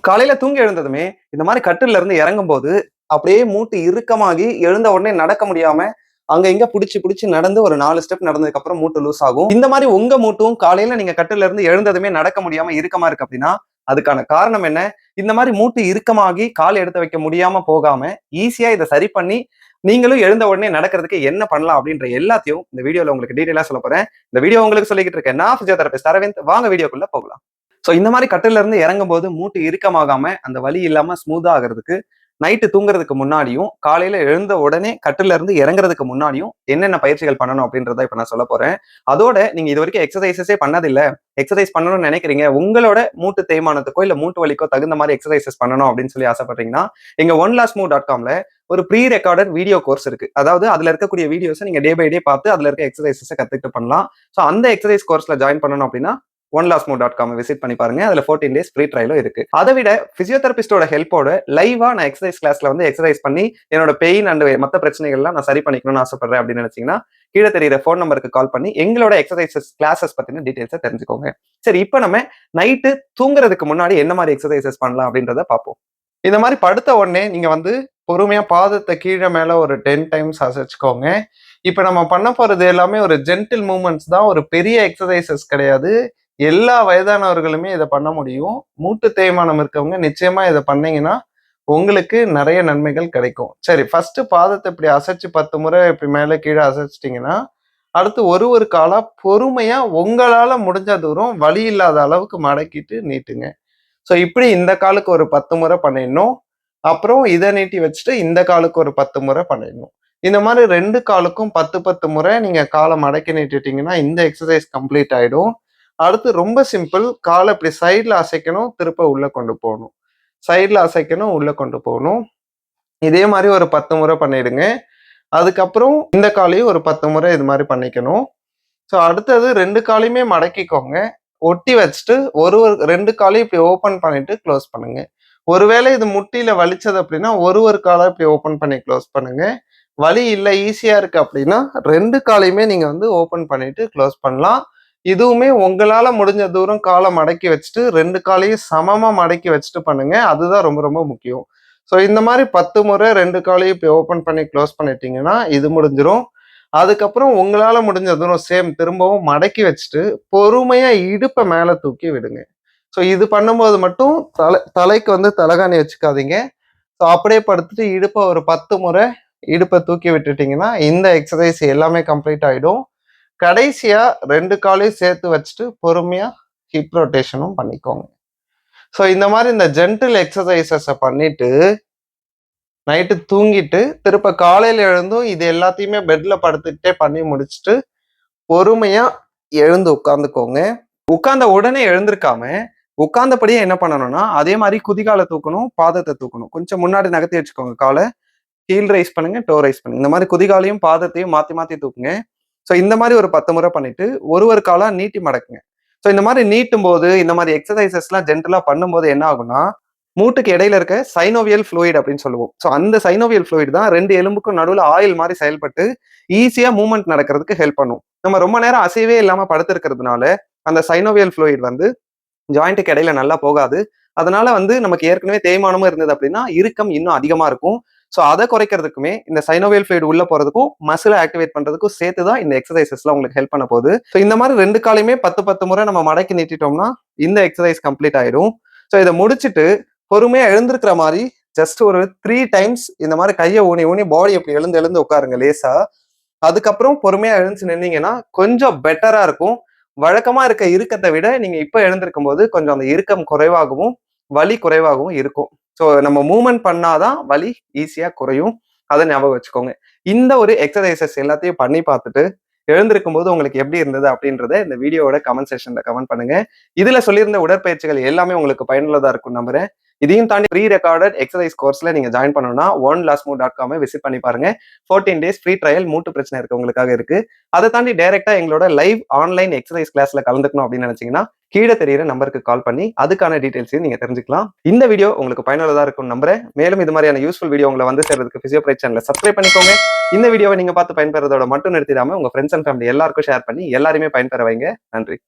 காலையில தூங்கி எழுந்ததுமே இந்த மாதிரி கட்டில்ல இருந்து இறங்கும் போது அப்படியே மூட்டு இறுக்கமாகி எழுந்த உடனே நடக்க முடியாம அங்க இங்க புடிச்சு புடிச்சு நடந்து ஒரு 4 ஸ்டெப் நடந்ததுக்கு அப்புறம் மூட்டு லூஸ் ஆகும். இந்த மாதிரி உங்க மூட்டும் காலையில நீங்க கட்டில்ல இருந்து எழுந்ததுமே நடக்க முடியாம இறுக்கமா இருக்கு அப்படின்னா அதுக்கான காரணம் என்ன? இந்த மாதிரி மூட்டு இறுக்கமாகி கால் எடுத்து வைக்க முடியாம போகாம ஈஸியா இதை சரி பண்ணி நீங்களும் எழுந்த உடனே நடக்கிறதுக்கு என்ன பண்ணலாம் அப்படின்ற எல்லாத்தையும் இந்த வீடியோல உங்களுக்கு டீடைலா சொல்ல போறேன். இந்த வீடியோ உங்களுக்கு சொல்லிக்கிட்டு இருக்கேன். நான் பிசியோதெரபிஸ்ட் அரவிந்த். வாங்க வீடியோக்குள்ள போகலாம். சோ இந்த மாதிரி கட்டில இருந்து இறங்கும் போது மூட்டு இறுக்கமாகாம அந்த வலி இல்லாம ஸ்மூதா ஆகிறதுக்கு நைட்டு தூங்குறதுக்கு முன்னாடியும் காலையில எழுந்த உடனே கட்டில இருந்து இறங்குறதுக்கு முன்னாடியும் என்னென்ன பயிற்சிகள் பண்ணணும் அப்படின்றத இப்ப நான் சொல்ல போறேன். அதோட நீங்க இது வரைக்கும் எக்ஸசைசஸே பண்ணதில்ல, எக்ஸசைஸ் பண்ணணும்னு நினைக்கிறீங்க, உங்களோட மூட்டு தேய்மானத்துக்கோ இல்ல மூட்டு வலிக்கோ தகுந்த மாதிரி எக்ஸசைசஸ் பண்ணணும் அப்படின்னு சொல்லி ஆசைப்படுறீங்கன்னா எங்க onelastmove.comல ஒரு ப்ரீ ரெக்கார்டட் வீடியோ கோர்ஸ் இருக்கு. அதாவது அதுல இருக்கக்கூடிய வீடியோஸ் நீங்க டே பை டே பார்த்து அதுல இருக்க எக்ஸசைசஸ் கத்துக்கிட்டு பண்ணலாம். சோ அந்த எக்ஸசைஸ் கோர்ஸ்ல ஜாயின் பண்ணணும் அப்படின்னா onelastmove.com விசிட் பண்ணி பாருங்க. அதுல 14 days ஃப்ரீ ட்ரையலும் இருக்கு. அதை விட பிசியோதெரபிஸ்டோட ஹெல்ப்போட லைவா நான் எக்ஸசைஸ் கிளாஸ்ல வந்து எக்ஸசைஸ் பண்ணி என்னோட பெயின் அண்ட் மத்த பிரச்சனைகள்லாம் நான் சரி பண்ணிக்கணும்னு ஆசைப்படுறேன் அப்படின்னு நினைச்சீங்கன்னா கீழே தெரியுற ஃபோன் நம்பருக்கு கால் பண்ணி எங்களோட எக்ஸசைசஸ் கிளாஸஸ் பத்தின டீடைல்ஸை தெரிஞ்சுக்கோங்க. சரி, இப்போ நம்ம நைட்டு தூங்குறதுக்கு முன்னாடி என்ன மாதிரி எக்ஸசைசஸ் பண்ணலாம் அப்படின்றத பார்ப்போம். இந்த மாதிரி படுத்த உடனே நீங்க வந்து பொறுமையா பாதத்தை கீழே மேல ஒரு 10 டைம்ஸ் அசைச்சுக்கோங்க. இப்ப நம்ம பண்ண போறது எல்லாமே ஒரு ஜென்டில் மூவ்மெண்ட்ஸ் தான், ஒரு பெரிய எக்ஸசைசஸ் கிடையாது. எல்லா வயதானவர்களுமே இதை பண்ண முடியும். மூட்டு தேய்மானம் இருக்கவங்க நிச்சயமா இதை பண்ணீங்கன்னா உங்களுக்கு நிறைய நன்மைகள் கிடைக்கும். சரி, ஃபர்ஸ்ட் பாதத்தை இப்படி அசைச்சு 10 முறை இப்படி மேல கீழே அசைச்சிட்டீங்கன்னா அடுத்து ஒரு காலா பொறுமையா உங்களால முடிஞ்ச தூரம் வலி இல்லாத அளவுக்கு மடக்கிட்டு நீட்டுங்க. ஸோ இப்படி இந்த காலுக்கு ஒரு 10 முறை பண்ணிடணும். அப்புறம் இதை நீட்டி வச்சுட்டு இந்த காலுக்கு ஒரு 10 முறை பண்ணிடணும். இந்த மாதிரி 2 காலுக்கும் 10 முறை நீங்க காலை மடக்கி நீட்டிட்டீங்கன்னா இந்த எக்ஸசைஸ் கம்ப்ளீட் ஆயிடும். அடுத்து ரொம்ப சிம்பிள், காலை இப்படி சைட்ல அசைக்கணும், திருப்ப உள்ள கொண்டு போகணும், சைட்ல அசைக்கணும், உள்ள கொண்டு போகணும். இதே மாதிரி ஒரு 10 முறை பண்ணிடுங்க. அதுக்கப்புறம் இந்த காலையும் ஒரு 10 முறை இது மாதிரி பண்ணிக்கணும். ஸோ அடுத்தது 2 காலையுமே மடக்கிக்கோங்க, ஒட்டி வச்சுட்டு ஒரு 2 காலையும் இப்படி ஓப்பன் பண்ணிட்டு க்ளோஸ் பண்ணுங்க. ஒருவேளை இது முட்டியில வலிச்சது அப்படின்னா ஒரு காலை இப்படி ஓப்பன் பண்ணி க்ளோஸ் பண்ணுங்க. வலி இல்லை, ஈஸியா இருக்கு அப்படின்னா 2 காலையுமே நீங்க வந்து ஓப்பன் பண்ணிட்டு க்ளோஸ் பண்ணலாம். இதுவுமே உங்களால முடிஞ்ச தூரம் காலை மடக்கி வச்சுட்டு 2 காலையும் சமமா மடக்கி வச்சுட்டு பண்ணுங்க. அதுதான் ரொம்ப ரொம்ப முக்கியம். ஸோ இந்த மாதிரி 10 முறை 2 காலையும் இப்படி ஓப்பன் பண்ணி க்ளோஸ் பண்ணிட்டீங்கன்னா இது முடிஞ்சிடும். அதுக்கப்புறம் உங்களால முடிஞ்ச தூரம் சேம் திரும்பவும் மடக்கி வச்சுட்டு பொறுமையா இடுப்பை மேல தூக்கி விடுங்க. ஸோ இது பண்ணும்போது மட்டும் தலைக்கு வந்து தலகாணி வச்சுக்காதீங்க. ஸோ அப்படியே படுத்துட்டு இடுப்பை ஒரு 10 முறை இடுப்பை தூக்கி விட்டுட்டீங்கன்னா இந்த எக்ஸசைஸ் எல்லாமே கம்ப்ளீட் ஆயிடும். கடைசியா 2 காலையும் சேர்த்து வச்சுட்டு பொறுமையா ஹிப் ரொட்டேஷனும் பண்ணிக்கோங்க. ஸோ இந்த மாதிரி இந்த ஜென்டில் எக்ஸசைசஸை பண்ணிட்டு நைட்டு தூங்கிட்டு திருப்ப காலையில எழுந்தும் இது எல்லாத்தையுமே பெட்ல படுத்துக்கிட்டே பண்ணி முடிச்சுட்டு பொறுமையா எழுந்து உட்காந்துக்கோங்க. உட்கார்ந்த உடனே எழுந்திருக்காம உட்கார்ந்தபடியே என்ன பண்ணணும்னா அதே மாதிரி குதிகாலை தூக்கணும், பாதத்தை தூக்கணும். கொஞ்சம் முன்னாடி நகர்த்தி வச்சுக்கோங்க, காலை ஹீல் ரைஸ் பண்ணுங்க, டோ ரைஸ் பண்ணுங்க. இந்த மாதிரி குதிகாலையும் பாதத்தையும் மாத்தி மாத்தி தூக்குங்க. ஸோ இந்த மாதிரி ஒரு 10 முறை பண்ணிட்டு ஒரு காலா நீட்டி மடக்குங்க. ஸோ இந்த மாதிரி நீட்டும் போது இந்த மாதிரி எக்ஸசைசஸ்லாம் ஜென்ரலா பண்ணும்போது என்ன ஆகும்னா மூட்டுக்கு இடையில இருக்க சைனோவியல் ஃப்ளூயிட் அப்படின்னு சொல்லுவோம். ஸோ அந்த சைனோவியல் ஃப்ளூயிட் தான் 2 எலும்புக்கும் நடுவில் ஆயில் மாதிரி செயல்பட்டு ஈஸியா மூவ்மெண்ட் நடக்கிறதுக்கு ஹெல்ப் பண்ணும். நம்ம ரொம்ப நேரம் அசைவே இல்லாம படுத்திருக்கிறதுனால அந்த சைனோவியல் ஃப்ளூயிட் வந்து ஜாயிண்ட்டுக்கு இடையில நல்லா போகாது. அதனால வந்து நமக்கு ஏற்கனவே தேய்மானமும் இருந்தது அப்படின்னா இறுக்கம் இன்னும் அதிகமா இருக்கும். ஸோ அதை குறைக்கிறதுக்குமே இந்த சைனோவியல் ஃப்ளூயிட் உள்ள போறதுக்கும் மசிலை ஆக்டிவேட் பண்றதுக்கும் சேர்த்து தான் இந்த எக்ஸசைசஸ்லாம் உங்களுக்கு ஹெல்ப் பண்ண போகுது. ஸோ இந்த மாதிரி 2 காலையுமே 10 முறை நம்ம மடக்கி நீட்டிட்டோம்னா இந்த எக்ஸசைஸ் கம்ப்ளீட் ஆயிடும். ஸோ இதை முடிச்சுட்டு பொறுமையா எழுந்திருக்கிற மாதிரி ஜஸ்ட் ஒரு 3 டைம்ஸ் இந்த மாதிரி கையை ஊனி ஊனி பாடி அப்படி எழுந்து உட்காருங்க லேசா. அதுக்கப்புறம் பொறுமையா எழுந்து நின்னீங்கன்னா கொஞ்சம் பெட்டரா இருக்கும். வழக்கமா இருக்க இறுக்கத்தை விட நீங்க இப்ப எழுந்திருக்கும் போது கொஞ்சம் அந்த இறுக்கம் குறைவாகவும் வலி குறைவாகவும் இருக்கும். ஸோ நம்ம மூவ்மெண்ட் பண்ணாதான் வலி ஈஸியா குறையும். அதை ஞாபகம் வச்சுக்கோங்க. இந்த ஒரு எக்ஸசைசஸ் எல்லாத்தையும் பண்ணி பார்த்துட்டு எழுந்திருக்கும் போது உங்களுக்கு எப்படி இருந்தது அப்படின்றத இந்த வீடியோவோட கமெண்ட் செக்ஷன்ல கமெண்ட் பண்ணுங்க. இதுல சொல்லியிருந்த உடற்பயிற்சிகள் எல்லாமே உங்களுக்கு பயனுள்ளதா இருக்கும் நம்புறேன். இதையும் தாண்டி ப்ரீ ரெக்கார்டட் எக்ஸசைஸ் கோர்ஸ்ல நீங்க ஜாயின் பண்ணணும்னா onelastmove.com விசிட் பண்ணி பாருங்க. 14 days ஃப்ரீ ட்ரையல் மூட்டு பிரச்சனை இருக்கவங்களுக்காக இருக்கு. அதை தாண்டி டைரக்டா எங்களோட லைவ் ஆன்லைன் எக்ஸசைஸ் கிளாஸ்ல கலந்துக்கணும் அப்படின்னு நினைச்சீங்கன்னா கீழே தெரியுற நம்பருக்கு கால் பண்ணி அதுக்கான டீடைல்ஸையும் நீங்க தெரிஞ்சுக்கலாம். இந்த வீடியோ உங்களுக்கு பயனுள்ளதா இருக்கும் நம்புறேன். மேலும் இது மாதிரியான யூஸ்ஃபுல் வீடியோ உங்களை வந்து சேர்றதுக்கு பிசியோபிரைட் சேனலை சப்ஸ்கிரைப் பண்ணிக்கோங்க. இந்த வீடியோவை நீங்க பார்த்து பயன்பெறதோட மட்டும் நிறுத்திடாம உங்க ஃப்ரெண்ட்ஸ் அண்ட் ஃபேமிலி எல்லாருக்கும் ஷேர் பண்ணி எல்லாருமே பயன்பெற வைங்க. நன்றி.